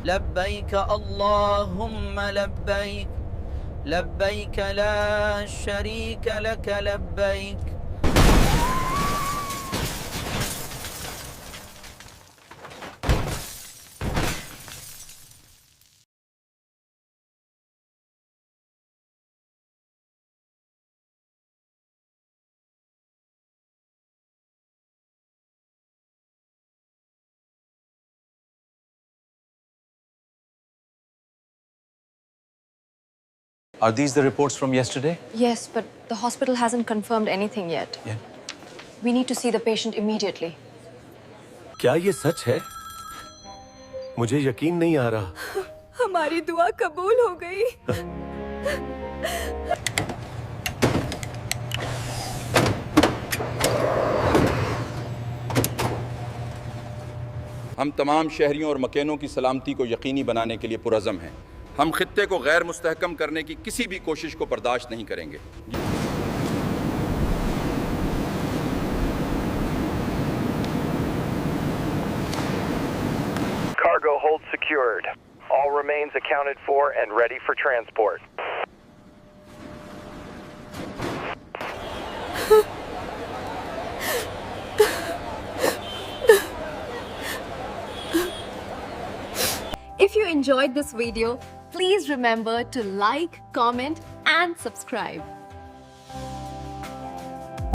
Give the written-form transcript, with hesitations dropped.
لبيك اللهم لبيك لبيك لا شريك لك لبيك. Are these the reports from yesterday? Yes, but the hospital hasn't confirmed anything yet. Yeah. We need to see the patient immediately. क्या ये सच है? मुझे यकीन नहीं आ रहा। हमारी दुआ कबूल हो गई। हम तमाम शहरियों और मकैनों की सलामती को यकीनी बनाने के लिए पुरज़म हैं। हम खित्ते को गैर मुस्तहकम करने की किसी भी कोशिश को बर्दाश्त नहीं करेंगे। Cargo hold secured. All remains accounted for and ready for transport. If you enjoyed this video, please remember to like, comment, and subscribe.